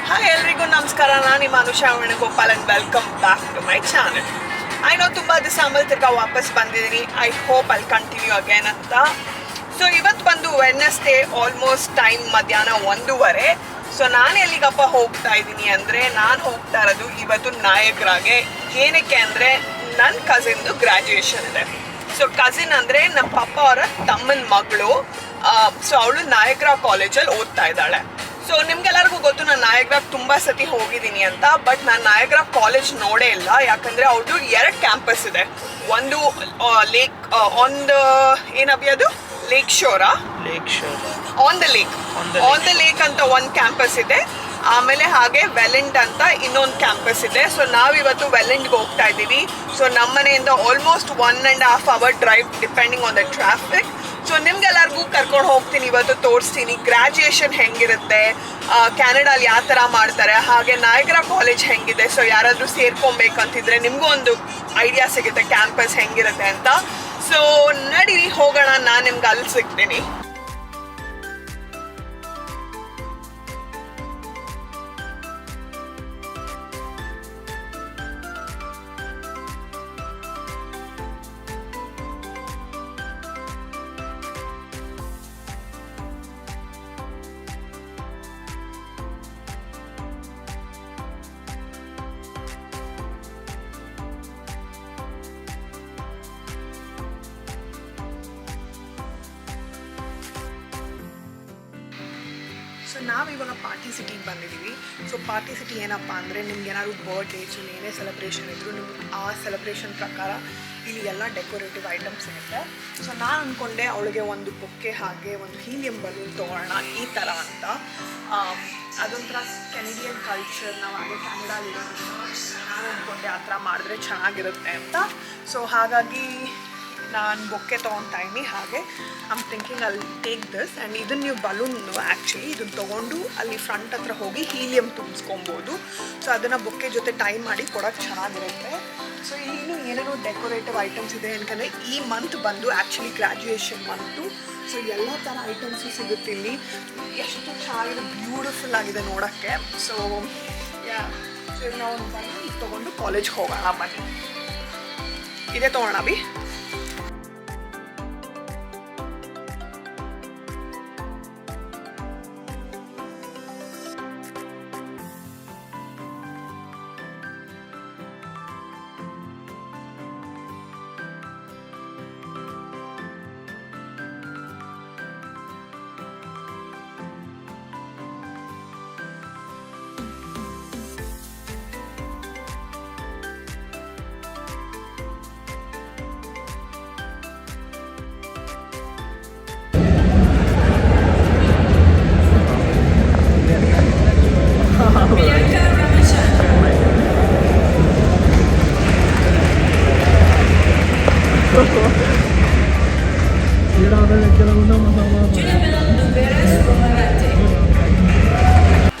Hi ಎಲ್ರಿಗೂ ನಮಸ್ಕಾರ. ನಾನು ನಿಮ್ಮ Anusha Venugopal and welcome back to my channel. ತುಂಬ ದಿವಸ ಆಮೇಲೆ ತಿರ್ಗಾ ವಾಪಸ್ ಬಂದಿದ್ದೀನಿ. I hope I continue again ಅಂತ. ಸೊ ಇವತ್ತು ಬಂದು ವೆಡ್ನೆಸ್ಡೇ, ಆಲ್ಮೋಸ್ಟ್ ಟೈಮ್ ಮಧ್ಯಾಹ್ನ 1:30. ಸೊ ನಾನು ಎಲ್ಲಿಗಪ್ಪ ಹೋಗ್ತಾ ಇದ್ದೀನಿ ಅಂದರೆ, ನಾನು ಹೋಗ್ತಾ ಇರೋದು ಇವತ್ತು ನಾಯಗ್ರಾಗೆ. ಏನಕ್ಕೆ ಅಂದರೆ ನನ್ನ ಕಸಿನ್ದು ಗ್ರ್ಯಾಜುಯೇಷನ್ ಇದೆ. ಸೊ ಕಸಿನ್ ಅಂದರೆ ನಮ್ಮ ಪಪ್ಪ ಅವರ ತಮ್ಮನ ಮಗಳು. ಸೊ ಅವಳು ನಾಯಗ್ರಾ ಕಾಲೇಜಲ್ಲಿ ಓದ್ತಾ ಇದ್ದಾಳೆ. ಸೊ ನಿಮ್ಗೆಲ್ಲರಿಗೂ ಗೊತ್ತು, ನಾನು ನಾಯಗ್ರಾಗೆ ತುಂಬ ಸತಿ ಹೋಗಿದ್ದೀನಿ ಅಂತ. ಬಟ್ ನಾನು ನಾಯಗ್ರಾ ಕಾಲೇಜ್ ನೋಡೇ ಇಲ್ಲ, ಯಾಕಂದರೆ ಅವ್ರದ್ದು 2 ಕ್ಯಾಂಪಸ್ ಇದೆ. ಒಂದು ಲೇಕ್ ಆನ್ ದ ಏನಬ್ಬಿ ಅದು ಲೇಕ್ ಶೋರಾ ಆನ್ ದ ಲೇಕ್ ಅಂತ ಒಂದು ಕ್ಯಾಂಪಸ್ ಇದೆ. ಆಮೇಲೆ ಹಾಗೆ ವೆಲೆಂಟ್ ಅಂತ ಇನ್ನೊಂದು ಕ್ಯಾಂಪಸ್ ಇದೆ. ಸೊ ನಾವಿವತ್ತು ವೆಲೆಂಟ್ಗೆ ಹೋಗ್ತಾ ಇದ್ದೀವಿ. ಸೊ ನಮ್ಮ ಮನೆಯಿಂದ almost 1.5 hour drive depending on the traffic. So ನಿಮ್ಗೆಲ್ಲರಿಗೂ ಕರ್ಕೊಂಡು ಹೋಗ್ತೀನಿ, ಇವತ್ತು ತೋರಿಸ್ತೀನಿ ಗ್ರ್ಯಾಜುಯೇಷನ್ ಹೆಂಗಿರುತ್ತೆ, ಕ್ಯಾನಡಾಲಿ ಯಾವ ಥರ ಮಾಡ್ತಾರೆ, ಹಾಗೆ ನಾಯಗ್ರಾ ಕಾಲೇಜ್ ಹೆಂಗಿದೆ. ಸೊ ಯಾರಾದರೂ ಸೇರ್ಕೊಬೇಕಂತಿದ್ರೆ ನಿಮಗೂ ಒಂದು ಐಡಿಯಾ ಸಿಗುತ್ತೆ ಕ್ಯಾಂಪಸ್ ಹೆಂಗಿರುತ್ತೆ ಅಂತ. ಸೊ ನಡೀರಿ ಹೋಗೋಣ, ನಾನು ನಿಮ್ಗೆ ಅಲ್ಲಿ ಸಿಗ್ತೀನಿ. ಸೊ ನಾವಿವಾಗ ಪಾರ್ಟಿ ಸಿಟಿಗೆ ಬಂದಿದ್ದೀವಿ. ಸೊ ಪಾರ್ಟಿ ಸಿಟಿ ಏನಪ್ಪ ಅಂದರೆ, ನಿಮ್ಗೆ ಏನಾದ್ರು ಬರ್ಡೇಸು ಏನೇ ಸೆಲೆಬ್ರೇಷನ್ ಇದ್ದರೂ ನಿಮ್ಗೆ ಆ ಸೆಲೆಬ್ರೇಷನ್ ಪ್ರಕಾರ ಇಲ್ಲಿ ಎಲ್ಲ ಡೆಕೋರೇಟಿವ್ ಐಟಮ್ಸ್ ಸಿಗುತ್ತೆ. ಸೊ ನಾನು ಅಂದ್ಕೊಂಡೆ ಅವಳಿಗೆ ಒಂದು ಬೊಕ್ಕೆ ಹಾಗೆ ಒಂದು ಹೀಲಿಯಂ ಬಲೂನ್ ತೊಗೊಳ್ಳೋಣ ಈ ಥರ ಅಂತ. ಅದೊಂಥರ ಕೆನಡಿಯನ್ ಕಲ್ಚರ್, ನಾವು ಹಾಗೆ ಕ್ಯಾನಡಾಲಿರೋದ್ರಿಂದ ನಾನು ಅಂದ್ಕೊಂಡೆ ಆ ಥರ ಮಾಡಿದ್ರೆ ಚೆನ್ನಾಗಿರುತ್ತೆ ಅಂತ. ಸೊ ಹಾಗಾಗಿ ನಾನು ಬೊಕ್ಕೆ ತೊಗೊತಾ ಇದ್ದೀನಿ. ಹಾಗೆ ಐಮ್ ಥಿಂಕಿಂಗ್ ಅಲ್ಲಿ ಟೇಕ್ ದಿಸ್ ಆ್ಯಂಡ್ ಇದನ್ನು ನೀವು ಬಲೂನು ಆ್ಯಕ್ಚುಲಿ ಇದನ್ನು ತೊಗೊಂಡು ಅಲ್ಲಿ ಫ್ರಂಟ್ ಹತ್ರ ಹೋಗಿ ಹೀಲಿಯಂ ತುಂಬಿಸ್ಕೊಬೋದು. ಸೊ ಅದನ್ನು ಬೊಕ್ಕೆ ಜೊತೆ ಟೈ ಮಾಡಿ ಕೊಡೋಕ್ಕೆ ಚೆನ್ನಾಗಿರುತ್ತೆ. ಸೊ ಇನ್ನೂ ಏನೇನೋ ಡೆಕೋರೇಟಿವ್ ಐಟಮ್ಸ್ ಇದೆ, ಯಾಕಂದರೆ ಈ ಮಂತ್ ಬಂದು ಆ್ಯಕ್ಚುಲಿ ಗ್ರ್ಯಾಜುಯೇಷನ್ ಮಂತು. ಸೊ ಎಲ್ಲ ಥರ ಐಟಮ್ಸು ಸಿಗುತ್ತೆ ಇಲ್ಲಿ. ಎಷ್ಟು ಚೆನ್ನಾಗಿದೆ, ಬ್ಯೂಟಿಫುಲ್ ಆಗಿದೆ ನೋಡೋಕ್ಕೆ. ಸೊ ನಾವು ಬಂದು ಇದು ತೊಗೊಂಡು ಕಾಲೇಜ್ ಹೋಗೋಣ ಬನ್ನಿ. ಇದೇ ತೊಗೊಳ್ಳೋಣ ಬಿ.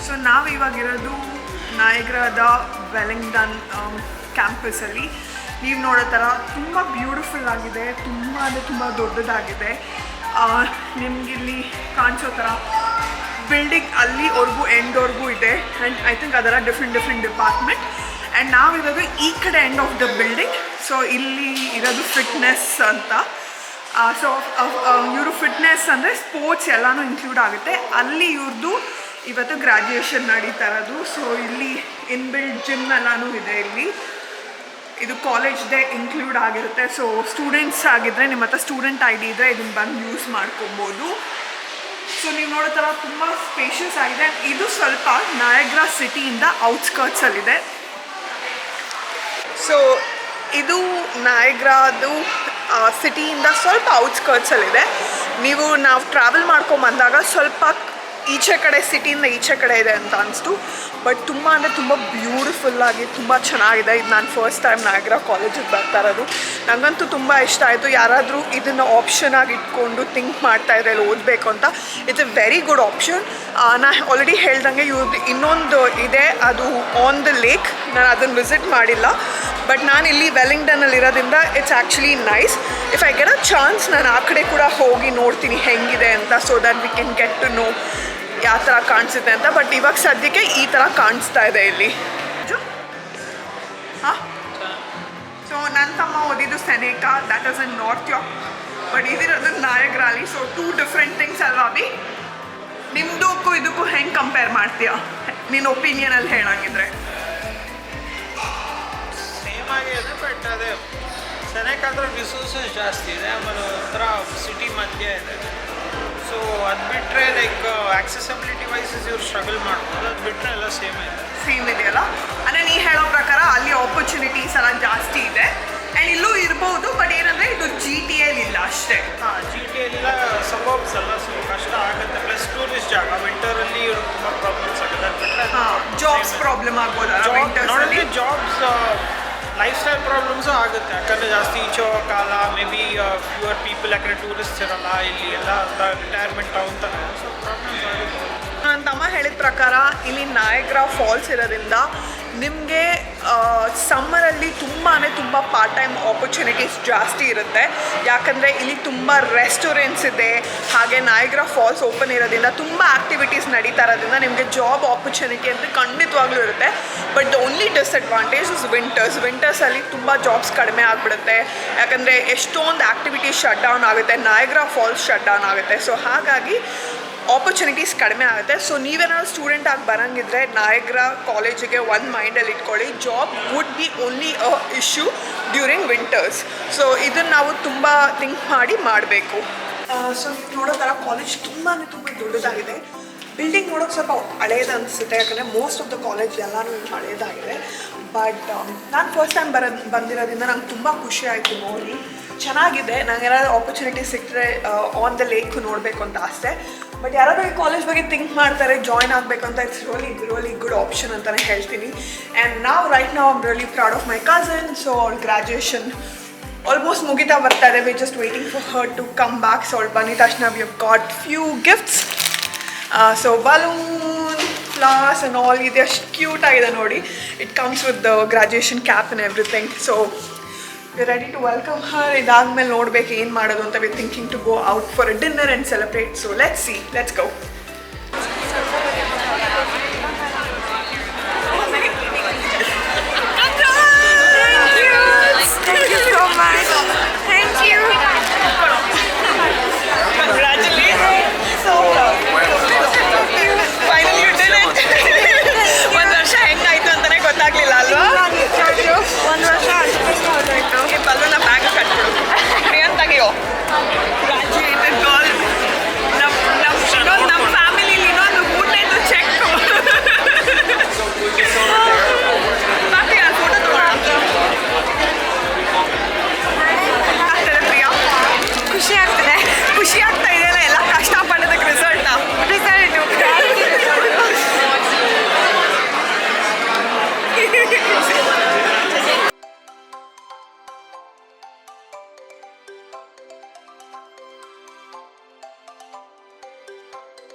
ಸೊ ನಾವಿವಾಗಿರೋದು ನಾಯಗ್ರಾದ ವೆಲಿಂಗ್ಟನ್ ಕ್ಯಾಂಪಸಲ್ಲಿ. ನೀವು ನೋಡೋ ಥರ ತುಂಬ ಬ್ಯೂಟಿಫುಲ್ ಆಗಿದೆ, ತುಂಬ ದೊಡ್ಡದಾಗಿದೆ. ನಿಮಗಿಲ್ಲಿ ಕಾಣಿಸೋ ಥರ ಬಿಲ್ಡಿಂಗ್ ಅಲ್ಲಿವರೆಗೂ ಎಂಡ್ವರೆಗೂ ಇದೆ. ಆ್ಯಂಡ್ ಐ ಥಿಂಕ್ ಅದರ ಡಿಫ್ರೆಂಟ್ ಡಿಪಾರ್ಟ್ಮೆಂಟ್. ಆ್ಯಂಡ್ ನಾವಿರೋದು ಈ ಕಡೆ end of the building. So ಇಲ್ಲಿ ಇರೋದು ಫಿಟ್ನೆಸ್ ಅಂತ. ಸೊ ಇವರು ಫಿಟ್ನೆಸ್ ಅಂದರೆ ಸ್ಪೋರ್ಟ್ಸ್ ಎಲ್ಲನೂ ಇನ್ಕ್ಲೂಡ್ ಆಗುತ್ತೆ. ಅಲ್ಲಿ ಇವ್ರದ್ದು ಇವತ್ತು ಗ್ರ್ಯಾಜುಯೇಷನ್ ನಡೀತಾ ಇರೋದು. ಸೊ ಇಲ್ಲಿ ಇನ್ಬಿಲ್ಡ್ ಜಿಮ್ ಎಲ್ಲನೂ ಇದೆ ಇಲ್ಲಿ. ಇದು ಕಾಲೇಜ್ದೇ ಇನ್ಕ್ಲೂಡ್ ಆಗಿರುತ್ತೆ. ಸೊ ಸ್ಟೂಡೆಂಟ್ಸ್ ಆಗಿದ್ದರೆ ನಿಮ್ಮ ಹತ್ರ ಸ್ಟೂಡೆಂಟ್ ID ಇದ್ದರೆ ಇದನ್ನು ಬಂದು ಯೂಸ್ ಮಾಡ್ಕೊಬೋದು. ಸೊ ನೀವು ನೋಡೋ ಥರ ತುಂಬ ಸ್ಪೇಷಿಯಸ್ ಆಗಿದೆ. ಇದು ಸ್ವಲ್ಪ ನಾಯಗ್ರಾ ಸಿಟಿಯಿಂದ ಔಟ್ಸ್ಕರ್ಟ್ಸಲ್ಲಿದೆ. ಸೊ ಇದು ನಾಯಗ್ರಾದು ಸಿಟಿಯಿಂದ ಸ್ವಲ್ಪ ಔಟ್ಸ್ಕರ್ಟ್ಸಲ್ಲಿದೆ. ನಾವು ಟ್ರಾವೆಲ್ ಮಾಡ್ಕೊಂಬಂದಾಗ ಸ್ವಲ್ಪ ಈಚೆ ಕಡೆ, ಸಿಟಿಯಿಂದ ಈಚೆ ಕಡೆ ಇದೆ ಅಂತ ಅನಿಸ್ತು. ಬಟ್ ತುಂಬ ಅಂದರೆ ತುಂಬ ಬ್ಯೂಟಿಫುಲ್ಲಾಗಿ ತುಂಬ ಚೆನ್ನಾಗಿದೆ. ಇದು ನಾನು ಫಸ್ಟ್ ಟೈಮ್ ನಾಯಗ್ರಾ ಕಾಲೇಜಿಗೆ ಬರ್ತಾ ಇರೋದು. ನನಗಂತೂ ತುಂಬ ಇಷ್ಟ ಆಯಿತು. ಯಾರಾದರೂ ಇದನ್ನು ಆಪ್ಷನ್ ಆಗಿ ಇಟ್ಕೊಂಡು ಥಿಂಕ್ ಮಾಡ್ತಾಯಿದ್ರೆ ಇಲ್ಲಿ ಓದಬೇಕು ಅಂತ, it's A very good option. ನಾನು ಆಲ್ರೆಡಿ ಹೇಳ್ದಂಗೆ ಇವ್ರದ್ದು ಇನ್ನೊಂದು ಇದೆ, ಅದು ಆನ್ ದ ಲೇಕ್. ನಾನು ಅದನ್ನು ವಿಸಿಟ್ ಮಾಡಿಲ್ಲ. ಬಟ್ ನಾನು ಇಲ್ಲಿ ವೆಲಿಂಗ್ಟನಲ್ಲಿ ಇರೋದ್ರಿಂದ it's actually nice. If I get a chance ನಾನು ಆ ಕಡೆ ಕೂಡ ಹೋಗಿ ನೋಡ್ತೀನಿ ಹೆಂಗಿದೆ ಅಂತ. So that we can get to know ಯಾವ ಥರ ಕಾಣಿಸುತ್ತೆ ಅಂತ. ಬಟ್ ಇವಾಗ ಸದ್ಯಕ್ಕೆ ಈ ಥರ ಕಾಣಿಸ್ತಾ ಇದೆ ಇಲ್ಲಿ. ಹಾಂ, ಸೊ ನನ್ನ ತಮ್ಮ ಓದಿದ್ದು Seneca, that is in North York, but ಇದಿರೋದು ನಾಯಗ್ರಾಲಿ. ಸೊ 2 ಡಿಫ್ರೆಂಟ್ ಥಿಂಗ್ಸ್ ಅಲ್ವಾ ಅಭಿ? ನಿಮ್ಮದಕ್ಕೂ ಇದಕ್ಕೂ ಹೆಂಗೆ ಕಂಪೇರ್ ಮಾಡ್ತೀಯಾ ನಿನ್ನ ಒಪಿನಿಯನಲ್ಲಿ ಹೇಳಂಗಿದ್ರೆ? ಸೇಮ್ ಆಗಿದೆ, ಬಟ್ ಅದೇ ಸೆನೆಕಾದ್ರೆ ರಿಸೋರ್ಸಸ್ ಜಾಸ್ತಿ ಇದೆ, ಆಮೇಲೆ ಒಂಥರ ಸಿಟಿ ಮಧ್ಯೆ ಇದೆ. ಸೊ ಅದು ಬಿಟ್ಟರೆ ಲೈಕ್ ಆಕ್ಸೆಸಿಬಿಲಿಟಿ ವೈಸಸ್ ಇವ್ರು ಸ್ಟ್ರಗಲ್ ಮಾಡ್ಬೋದು, ಅದು ಬಿಟ್ಟರೆ ಎಲ್ಲ ಸೇಮ್ ಇದೆಯಲ್ಲ. ಅಂದರೆ ನೀ ಹೇಳೋ ಪ್ರಕಾರ ಅಲ್ಲಿ ಆಪರ್ಚುನಿಟೀಸ್ ಎಲ್ಲ ಜಾಸ್ತಿ ಇದೆ ಆ್ಯಂಡ್ ಇಲ್ಲೂ ಇರ್ಬೋದು, ಬಟ್ ಏನಂದರೆ ಇದು GTA ಇಲ್ಲ ಅಷ್ಟೇ. ಹಾಂ, GTA ಇಲ್ಲ, ಸಬರ್ಬ್ಸ್ ಅಲ್ಲ, ಸೊ ಕಷ್ಟ ಆಗುತ್ತೆ. ಪ್ಲಸ್ ಟೂರಿಸ್ಟ್ ಜಾಗ, ವಿಂಟರಲ್ಲಿ ತುಂಬ ಪ್ರಾಬ್ಲಮ್ಸ್ ಆಗುತ್ತೆ. ಅದು ಬಿಟ್ಟರೆ ಜಾಬ್ಸ್ ಪ್ರಾಬ್ಲಮ್ ಆಗ್ಬೋದಲ್ಲ ವಿಂಟರ್ಸಲ್ಲಿ? ಜಾಬ್ಸ್ ಲೈಫ್ ಸ್ಟೈಲ್ ಪ್ರಾಬ್ಲಮ್ಸು ಆಗುತ್ತೆ, ಯಾಕಂದರೆ ಜಾಸ್ತಿ ಈಚೆ ಕಾಲ, ಮೇ ಬಿ ಫ್ಯೂವರ್ ಪೀಪಲ್, ಯಾಕಂದರೆ ಟೂರಿಸ್ಟ್ ಇರಲ್ಲ ಇಲ್ಲಿ ಎಲ್ಲ, ರಿಟೈರ್ಮೆಂಟ್ ಟೌನ್ ಥರ, ಸೊ ಪ್ರಾಬ್ಲಮ್ಸ್ ಆಗುತ್ತೆ. ನನ್ನ ತಮ್ಮ ಹೇಳಿದ ಪ್ರಕಾರ ಇಲ್ಲಿ ನಾಯಗ್ರಾ ಫಾಲ್ಸ್ ಇರೋದ್ರಿಂದ ನಿಮಗೆ ಸಮ್ಮರಲ್ಲಿ ತುಂಬ ಪಾರ್ಟ್ ಟೈಮ್ ಆಪರ್ಚುನಿಟೀಸ್ ಜಾಸ್ತಿ ಇರುತ್ತೆ. ಯಾಕಂದರೆ ಇಲ್ಲಿ ತುಂಬ ರೆಸ್ಟೋರೆಂಟ್ಸ್ ಇದೆ, ಹಾಗೆ ನಾಯಗ್ರಾ ಫಾಲ್ಸ್ ಓಪನ್ ಇರೋದ್ರಿಂದ ತುಂಬ ಆ್ಯಕ್ಟಿವಿಟೀಸ್ ನಡೀತಾ ಇರೋದ್ರಿಂದ ನಿಮಗೆ ಜಾಬ್ ಆಪರ್ಚುನಿಟಿ ಅಂತ ಖಂಡಿತವಾಗ್ಲೂ ಇರುತ್ತೆ. But the only disadvantage is ವಿಂಟರ್ಸಲ್ಲಿ ತುಂಬ ಜಾಬ್ಸ್ ಕಡಿಮೆ ಆಗಿಬಿಡುತ್ತೆ, ಯಾಕಂದರೆ ಎಷ್ಟೊಂದು ಆ್ಯಕ್ಟಿವಿಟೀಸ್ ಶಟ್ ಡೌನ್ ಆಗುತ್ತೆ, ನಾಯಗ್ರಾ ಫಾಲ್ಸ್ ಶಟ್ ಡೌನ್ ಆಗುತ್ತೆ. ಸೊ ಹಾಗಾಗಿ ಆಪರ್ಚುನಿಟೀಸ್ ಕಡಿಮೆ ಆಗುತ್ತೆ. ಸೊ ನೀವೇನಾದ್ರು ಸ್ಟೂಡೆಂಟ್ ಆಗಿ ಬರೋಂಗಿದ್ರೆ ನಾಯಗ್ರಾ ಕಾಲೇಜಿಗೆ ಒಂದು ಮೈಂಡಲ್ಲಿ ಇಟ್ಕೊಳ್ಳಿ, job would be only a issue during winters. So ಇದನ್ನು ನಾವು ತುಂಬ ಥಿಂಕ್ ಮಾಡಬೇಕು. ಸೊ ನೀವು ನೋಡೋ ಥರ ಕಾಲೇಜ್ ತುಂಬ ದೊಡ್ಡದಾಗಿದೆ. ಬಿಲ್ಡಿಂಗ್ ನೋಡೋಕೆ ಸ್ವಲ್ಪ ಹಳೇದು ಅನಿಸುತ್ತೆ, ಯಾಕಂದರೆ ಮೋಸ್ಟ್ ಆಫ್ ದ ಕಾಲೇಜ್ ಎಲ್ಲನೂ ಹಳೇದಾಗಿದೆ. ಬಟ್ ನಾನು ಫಸ್ಟ್ ಟೈಮ್ ಬಂದಿರೋದ್ರಿಂದ ನಂಗೆ ತುಂಬ ಖುಷಿ ಆಯಿತು ನೋಡಿ. ಚೆನ್ನಾಗಿದೆ. ನಂಗೆ ಏನಾದರೂ ಆಪರ್ಚುನಿಟಿ ಸಿಕ್ಕರೆ ಆನ್ ದ ಲೇಕ್ ನೋಡಬೇಕು ಅಂತ ಆಸೆ. ಬಟ್ ಯಾರಾದರೂ ಈ ಕಾಲೇಜ್ ಬಗ್ಗೆ ಥಿಂಕ್ ಮಾಡ್ತಾರೆ ಜಾಯ್ನ್ ಆಗಬೇಕು ಅಂತ, ಇಟ್ಸ್ ರಿಯಲಿ ಗುಡ್ ಆಪ್ಷನ್ ಅಂತಲೇ ಹೇಳ್ತೀನಿ. ಆ್ಯಂಡ್ ರೈಟ್ ನಾವು I'm really proud of my cousin. So ಅವ್ಳ ಗ್ರ್ಯಾಜುಯೇಷನ್ ಆಲ್ಮೋಸ್ಟ್ ಮುಗಿತಾ ಬರ್ತಾ ಇದೆ. We just waiting for her to come back. So ಅವಳು ಬಂದಿದ ತಕ್ಷಣ we have got few gifts. So balloon, flowers and all ಇದೆ. ಅಷ್ಟು ಕ್ಯೂಟ್ ಆಗಿದೆ ನೋಡಿ. It comes with the graduation cap and everything. So ready to welcome her. ಇದಾದ್ಮೇಲೆ ನೋಡ್ಬೇಕು ಏನು ಮಾಡೋದು ಅಂತ. We thinking to go out for a dinner and celebrate. So let's go. ಒಂದು ವರ್ಷ ಹೆಂಗಾಯ್ತು ಅಂತಲೇ ಗೊತ್ತಾಗ್ಲಿಲ್ಲ ಅಲ್ವಾ? ಒಂದು ವರ್ಷ ಬಲ್ಲೂನ ಬ್ಯಾಗ್ ಕಟ್ಬಿಡು. ಪ್ರಿಯಂತ್ ತೆಗಿಯೋ. Graduated girl. ನಮ್ಮ ಫ್ಯಾಮಿಲಿಲಿ ಇನ್ನೊಂದು ಊಟದ್ದು ಚೆಕ್. ಬಾಕಿ ನಾನು ಫೋಟೋ ತಗೊಳ್ಳೋಣ. ಆಗ್ತದೆ ಪ್ರಿಯಾ? ಖುಷಿ ಆಗ್ತಾ ಇದೆಯಲ್ಲ ಎಲ್ಲ ಕಷ್ಟಪಡೋದಕ್ಕೆ ರಿಸಲ್ಟ್.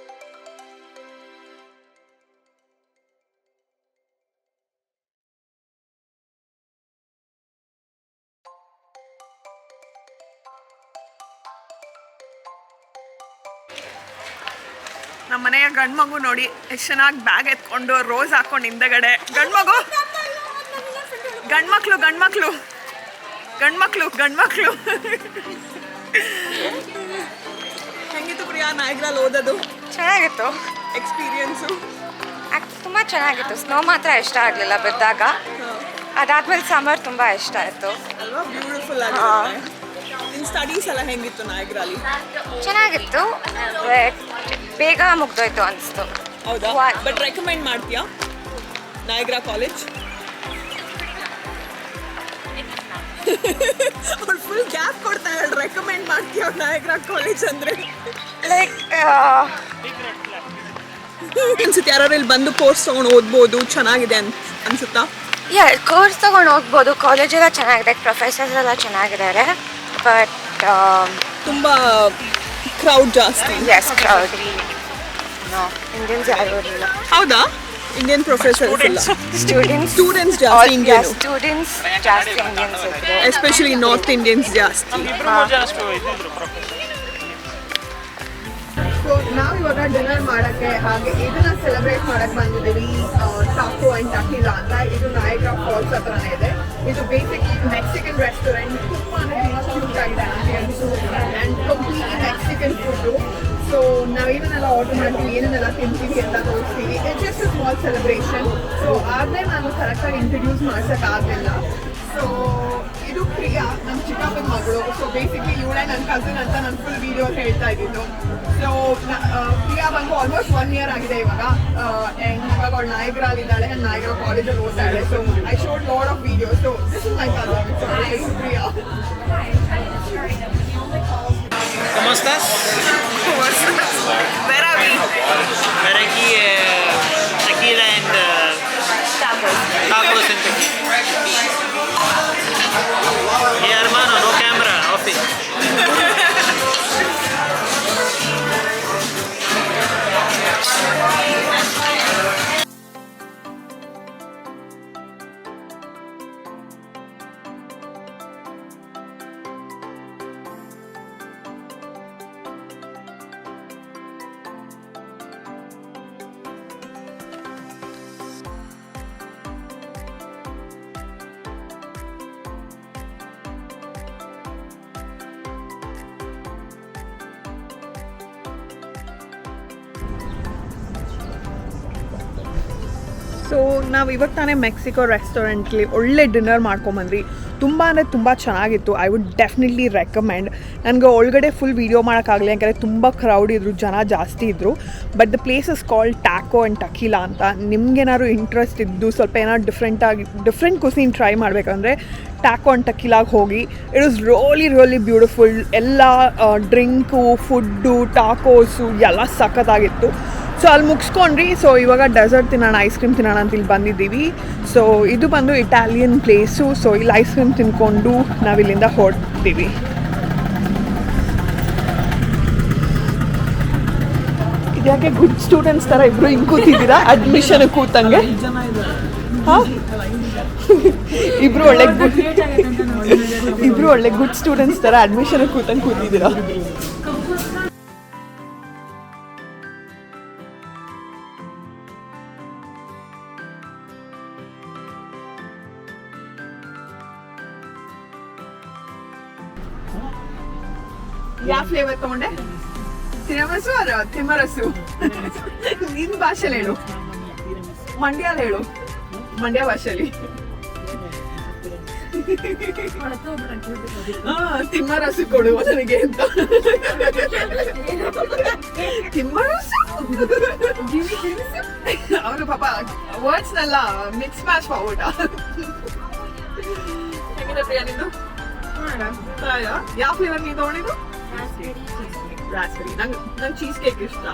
ನಮ್ಮ ಮನೆಯ ಗಂಡು ಮಗು ನೋಡಿ ಎಷ್ಟು ಚೆನ್ನಾಗಿ ಬ್ಯಾಗ್ ಎತ್ಕೊಂಡು ರೋಸ್ ಹಾಕೊಂಡು ಹಿಂದಗಡೆ. ಗಂಡು ಮಕ್ಕಳು ಹೆಂಗಿತ್ತು ಪ್ರಿಯಾ ನಾಯಗ್ರಲ್ಲಿ ಓದೋದು? ಚೆನ್ನಾಗಿತ್ತು. ಎಕ್ಸ್ಪೀರಿಯನ್ಸು ತುಂಬ ಚೆನ್ನಾಗಿತ್ತು. ಸ್ನೋ ಮಾತ್ರ ಇಷ್ಟ ಆಗಲಿಲ್ಲ ಬಿದ್ದಾಗ. ಅದಾದ್ಮೇಲೆ ಸಮ್ಮರ್ ತುಂಬ ಇಷ್ಟ ಆಯಿತು ಅಲ್ವಾ? ಬ್ಯೂಟಿಫುಲ್ ಆಗಿದೆ. ಇನ್ ಸ್ಟಡೀಸ್ ಎಲ್ಲ ಹೆಂಗಿತ್ತು ನಾಯಗ್ರಲ್ಲಿ? ಚೆನ್ನಾಗಿತ್ತು, ಬಟ್ ಬೇಗ ಮುಗ್ದೋಯ್ತು ಅನಿಸ್ತು. ಹೌದಾ? ಬಟ್ ರೆಕಮೆಂಡ್ ಮಾಡ್ತೀಯಾ ನಾಯಗ್ರಾ ಕಾಲೇಜ್? ಅವ್ಳು ಫುಲ್ ಗ್ಯಾಪ್ ಕೊಡ್ತಾ ಹೇಳಿ ರೆಕಮೆಂಡ್ ಮಾಡ್ತೀಯ ನಾಯಗ್ರಾ ಕಾಲೇಜ್ ಅಂದರೆ? ಲೈಕ್ ಅನ್ಸುತ್ತೆ ಯಾರು ಇಲ್ಲಿ ಬಂದು ಕೋರ್ಸ್ ತೊಗೊಂಡು ಓದ್ಬೋದು, ಚೆನ್ನಾಗಿದೆ ಅನ್ಸುತ್ತಾ? ಕೋರ್ಸ್ ತೊಗೊಂಡು ಹೋಗ್ಬೋದು. ಕಾಲೇಜೆಲ್ಲ ಚೆನ್ನಾಗಿದೆ, ಪ್ರೊಫೆಸರ್ಸ್ ಎಲ್ಲ ಚೆನ್ನಾಗಿದ್ದಾರೆ. ಬಟ್ ತುಂಬ ಕ್ರೌಡ್ ಜಾಸ್ತಿ. S, crowd. ಇಂಡಿಯನ್ಸ್ ಯಾರು ಇರಲಿಲ್ಲ. ಹೌದಾ? ಇಂಡಿಯನ್ ಪ್ರೊಫೆಸರ್ಸ್ ಇಲ್ಲ, ಸ್ಟೂಡೆಂಟ್ಸ್ ಜಾಸ್ತಿ ಇಂಡಿಯನ್. ಸ್ಟೂಡೆಂಟ್ಸ್ ಜಾಸ್ತಿ ಇಂಡಿಯನ್ಸ್ ಇದ್ರು, ಎಸ್ಪೆಷಲಿ ನಾರ್ತ್ ಇಂಡಿಯನ್ಸ್ ಜಾಸ್ತಿ. ನಾವಿವಾಗ ಡಿನ್ನರ್ ಮಾಡಕ್ಕೆ ಹಾಗೆ ಇದನ್ನ ಸೆಲೆಬ್ರೇಟ್ ಮಾಡಕ್ ಬಂದಿದ್ದೀವಿ ಟಾಕೋ ಅಂಡ್ ಟಕೀಲಾ ಅಂತ. ಇದು ನಯಾಗ್ರಾ ಫಾಲ್ಸ್ ಹತ್ರನೇ ಇದೆ. ಇದು ಬೇಸಿಕ್ಲಿ ಮೆಕ್ಸಿಕನ್ ರೆಸ್ಟೋರೆಂಟ್. ತುಂಬಾನೇ ಕ್ಯೂಟ್ ಆಗಿದೆ and completely Mexican food. So ನಾವೇನೆಲ್ಲ ಆರ್ಡರ್ ಮಾಡ್ತೀವಿ, ಏನೇನೆಲ್ಲ ತಿಂತೀವಿ ಅಂತ ತೋರಿಸ್ತೀವಿ. It's just a small celebration. So ಆಗಲೇ ನಾನು ಕರೆಕ್ಟಾಗಿ ಇಂಟ್ರಡ್ಯೂಸ್ ಮಾಡ್ಸೋಕ್ಕಾಗಲಿಲ್ಲ. ಸೊ ಇದು ಪ್ರಿಯಾ, ನಮ್ಮ ಚಿಕ್ಕಪ್ಪನ ಮಗಳು. ಸೊ ಬೇಸಿಕ್ಲಿ ಇವಳೇ ನನ್ನ ಕಸಿನ್ ಅಂತ ನಾನು ಫುಲ್ ವಿಡಿಯೋ ಹೇಳ್ತಾ ಇದ್ದಿದ್ದು. ಸೊ ಪ್ರಿಯಾ ಬಂದು ಆಲ್ಮೋಸ್ಟ್ 1 year ಆಗಿದೆ ಇವಾಗ. ಇವಾಗ ಅವಳು ನಾಯಗ್ರಾಲಿದ್ದಾಳೆ, ನಾಯಗ್ರಾ ಕಾಲೇಜಲ್ಲಿ ಓದ್ತಾಳೆ. So I showed lot of videos. So this is my cousin Priya. ¿Cómo estás? Where are we? We're aquí, tequila and tacos and tequila. Hey hermano, no camera, office. So ನಾವು ಇವಾಗ ತಾನೇ ಮೆಕ್ಸಿಕೋ ರೆಸ್ಟೋರೆಂಟ್ಲಿ ಒಳ್ಳೆ dinner ಮಾಡ್ಕೊಂಬಂದ್ರಿ. ತುಂಬ ಅಂದರೆ ತುಂಬ ಚೆನ್ನಾಗಿತ್ತು. I would definitely recommend. ನನಗೆ ಒಳಗಡೆ ಫುಲ್ ವೀಡಿಯೋ ಮಾಡೋಕ್ಕಾಗಲಿ, ಯಾಕಂದರೆ ತುಂಬ ಕ್ರೌಡ್ ಇದ್ದರು, ಜನ ಜಾಸ್ತಿ ಇದ್ದರು. But the place is called Taco and ಟಕೀಲಾ ಅಂತ. ನಿಮ್ಗೇನಾದ್ರು ಇಂಟ್ರೆಸ್ಟ್ ಇದ್ದು ಸ್ವಲ್ಪ ಏನಾದ್ರು ಡಿಫ್ರೆಂಟ್ ಕುಸಿನ್ ಟ್ರೈ ಮಾಡಬೇಕಂದ್ರೆ ಟಾಕೋ ಆ್ಯಂಡ್ ಟಕೀಲಾಗೆ ಹೋಗಿ. It is really beautiful. ಎಲ್ಲ ಡ್ರಿಂಕು, ಫುಡ್ಡು, ಟಾಕೋಸು ಎಲ್ಲ ಸಖತ್ತಾಗಿತ್ತು. ಸೊ ಅಲ್ಲಿ ಮುಗಿಸ್ಕೊಂಡ್ರಿ. ಸೊ ಇವಾಗ ಡೆಸರ್ಟ್ ತಿನ್ನೋಣ, ಐಸ್ ಕ್ರೀಮ್ ತಿನ್ನೋಣ ಅಂತ ಇಲ್ಲಿ ಬಂದಿದ್ದೀವಿ. ಸೊ ಇದು ಬಂದು ಇಟಾಲಿಯನ್ ಪ್ಲೇಸು. ಸೊ ಇಲ್ಲಿ ಐಸ್ ಕ್ರೀಮ್ ತಿನ್ಕೊಂಡು ನಾವಿಲ್ಲಿಂದ ಹೊರಡ್ತೀವಿ. ಇದ್ಯಾಕೆ ಗುಡ್ ಸ್ಟೂಡೆಂಟ್ಸ್ ಥರ ಇಬ್ಬರು ಹಿಂಗೆ ಕೂತಿದ್ದೀರಾ ಅಡ್ಮಿಷನ್ ಕೂತಂಗೆ? ಹಾಂ, ಇಬ್ಬರು ಒಳ್ಳೆ ಗುಡ್ ಸ್ಟೂಡೆಂಟ್ಸ್ ಥರ ಅಡ್ಮಿಷನ್ ಕೂತಂಗೆ ಕೂತಿದ್ದೀರಾ. ಯಾವ ಫ್ಲೇವರ್ ತಗೊಂಡೆ? ತಿರಮಸು ಅದ ತಿಮ್ಮರಸು? ನಿನ್ನ ಭಾಷೆಲಿ ಹೇಳು, ಮಂಡ್ಯಲ್ಲಿ ಹೇಳು, ಮಂಡ್ಯ ಭಾಷೆಲಿ. ತಿಮ್ಮರಸು ಕೊಡು ನನಗೆ ಅಂತ. ತಿಮ್ಮರಸು ಅವರು ಪಾಪ ವರ್ಡ್ಸ್ನೆಲ್ಲ ಮಿಕ್ಸ್ ಮ್ಯಾಚ್ ಮಾಡ್ಬಿಟ್ಟ. ಹೆಂಗಿದೆ ಪ್ರಿಯಾ ನಿಂದು? ಯಾವ ಫ್ಲೇವರ್ ನೀವು ತಗೊಂಡಿದ್ದು? ರಾಸ್ಬೆರಿ. ನಂಗೆ ಚೀಸ್ ಕೇಕ್ ಇಷ್ಟ.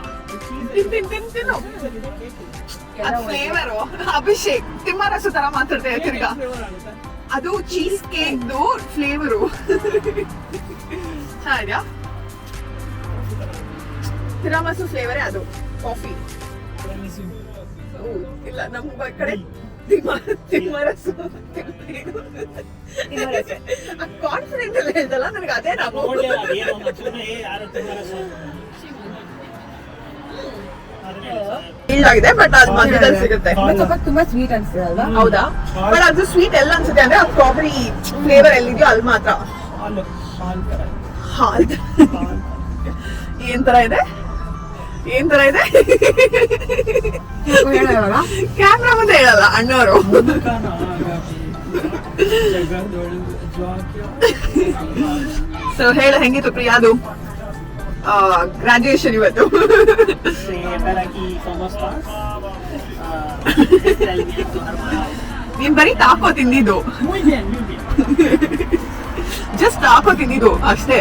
ತಿನ್ನು ಅದು ಫ್ಲೇವರು. ಅಭಿಷೇಕ್ ತಿಮ್ಮರಸು ತರ ಮಾತಾಡ್ತೇವೆ ತಿರ್ಗಾ. ಅದು ಚೀಸ್ ಕೇಕ್ದು ಫ್ಲೇವರು. ಚೆನ್ನಾಗಿದ್ಯಾ? ತಿರಾಮಸು ಫ್ಲೇವರೇ ಅದು. ಕಾಫಿ ಇಲ್ಲ, ನಮ್ಮ ಕಡೆ ತಿಮ್ಮರಸು. ಕಾನ್ಫಿಡೆಂಟ್ ಎಲ್ಲ ಹೇಳ್ದಲ್ಲ ನನಗೆ, ಅದೇ ನಾವು ಆಗಿದೆ. ಬಟ್ ಅದು ಮಧ್ಯದಲ್ಲಿ ಸಿಗುತ್ತೆ. ತುಂಬಾ ಸ್ವೀಟ್ ಅನ್ಸುತ್ತೆ ಅಲ್ವಾ? ಹೌದಾ? ಬಟ್ ಅದು ಸ್ವೀಟ್ ಎಲ್ಲ ಅನ್ಸುತ್ತೆ ಅಂದ್ರೆ ಅದು ಸ್ಟ್ರಾಬೆರಿ ಫ್ಲೇವರ್ ಎಲ್ಲಿದೆಯೋ ಅಲ್ಲಿ ಮಾತ್ರ. ಹಾಲ್ ಏನ್ ತರ ಇದೆ? ಕ್ಯಾಮ್ರಾ ಮುಂದೆ ಹೇಳಲ್ಲ ಅಣ್ಣವರು. ಸೊ ಹೇಳ, ಹೆಂಗಿತ್ತು ಪ್ರಿಯಾ ಅದು ಗ್ರಾಜುಯೇಷನ್ ಇವತ್ತು? ನೀನ್ ಬರೀ ತಾಕೋ ತಿಂದಿದ್ದು, ಜಸ್ಟ್ ತಾಕೋ ತಿಂದಿದ್ದು ಅಷ್ಟೇ.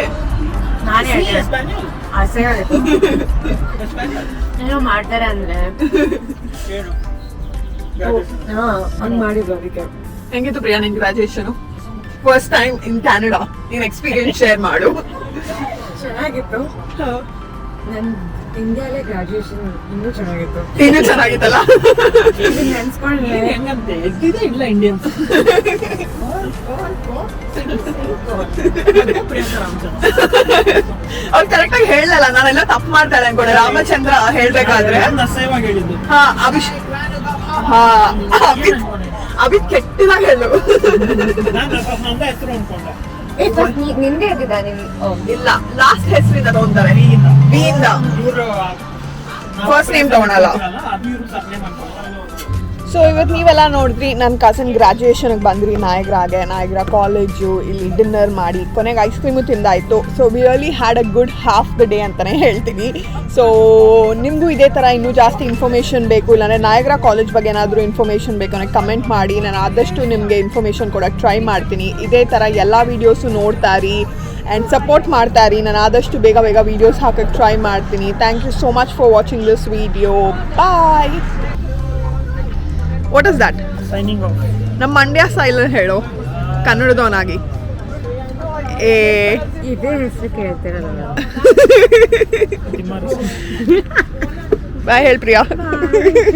ಏನೋ ಮಾಡ್ತಾರೆ ಅಂದ್ರೆ ಹಂಗ್ ಮಾಡಿದ್ರು. ಅದಕ್ಕೆ ಹೆಂಗಿತ್ತು ಪ್ರಿಯಾ ನಿನ್ graduation? First time in Canada. ನೀನ್ ಎಕ್ಸ್ಪೀರಿಯನ್ಸ್ ಶೇರ್ ಮಾಡು. ಚೆನ್ನಾಗಿತ್ತು. ನನ್ ಇಂಡಿಯಾಲೇ ಗ್ರಾಜುಯೇಷನ್ ಇನ್ನೂ ಚೆನ್ನಾಗಿತ್ತು. ಇನ್ನೂ ಚೆನ್ನಾಗಿತ್ತಲ್ಲ? ನೆನ್ಸ್ಕೊಂಡ್ರೆ ಹೆಂಗಂತೆ ಎದ್ದಿದೆ ಇಲ್ಲ ಇಂಡಿಯನ್ಸ್. ಅವ್ರು ಕರೆಕ್ಟಾಗಿ ಹೇಳಲ್ಲ, ನಾನೆಲ್ಲ ತಪ್ಪು ಮಾಡ್ತಾಳೆ ಅನ್ಕೊಂಡೆ. ರಾಮಚಂದ್ರ ಹೇಳ್ಬೇಕಾದ್ರೆ ಸೇವಾಗಿ ಹೇಳಿದ್ದು. ಹಾ ಅಭಿತ್ ಕೆಟ್ಟದಾಗ ಹೇಳು. ಹೆಸರು ಅನ್ಕೊಂಡೆ. ನಿಂದೆ ಇದ್ದಿದ್ದ ಇಲ್ಲ, ಲಾಸ್ಟ್ ಹೆಸರಿಂದ ತಗೊಂತಾರೆ. ಬಿಯಿಂದ ಫಸ್ಟ್ ನೇಮ್ ತಗೊಳಲ್ಲ. ಸೊ ಇವತ್ತು ನೀವೆಲ್ಲ ನೋಡಿದ್ರಿ, ನನ್ನ ಕಸಿನ್ ಗ್ರ್ಯಾಜುಯೇಷನ್ಗೆ ಬಂದ್ರಿ ನಾಯಗ್ರ ಕಾಲೇಜು. ಇಲ್ಲಿ ಡಿನ್ನರ್ ಮಾಡಿ ಕೊನೆಗೆ ಐಸ್ ಕ್ರೀಮು ತಿಂದಾಯಿತು. So we really had a good half the day ಅಂತಲೇ ಹೇಳ್ತೀನಿ. ಸೊ ನಿಮಗೂ ಇದೇ ಥರ ಇನ್ನೂ ಜಾಸ್ತಿ ಇನ್ಫಾರ್ಮೇಷನ್ ಬೇಕು, ಇಲ್ಲಾಂದರೆ ನಾಯಗ್ರ ಕಾಲೇಜ್ ಬಗ್ಗೆ ಏನಾದರೂ ಇನ್ಫಾರ್ಮೇಷನ್ ಬೇಕು ಅಂದರೆ ಕಮೆಂಟ್ ಮಾಡಿ. ನಾನು ಆದಷ್ಟು ನಿಮಗೆ ಇನ್ಫಾರ್ಮೇಷನ್ ಕೊಡೋಕ್ಕೆ ಟ್ರೈ ಮಾಡ್ತೀನಿ. ಇದೇ ಥರ ಎಲ್ಲ ವೀಡಿಯೋಸು ನೋಡ್ತಾ ಇರಿ ಆ್ಯಂಡ್ ಸಪೋರ್ಟ್ ಮಾಡ್ತಾ ಇರಿ. ನಾನು ಆದಷ್ಟು ಬೇಗ ವೀಡಿಯೋಸ್ ಹಾಕೋಕ್ಕೆ ಟ್ರೈ ಮಾಡ್ತೀನಿ. Thank you so much for watching this video. Bye. What is that? Signing off. ನಮ್ಮ ಮಂಡ್ಯ ಸ್ಟೈಲ್ ಹೇಳು ಕನ್ನಡದವನಾಗಿ. ಇದೇ ಹೆಸರು ಕೇಳ್ತಿರಲ್ಲ. ಬಾಯ್ ಹೇಳಿ ಪ್ರಿಯಾ.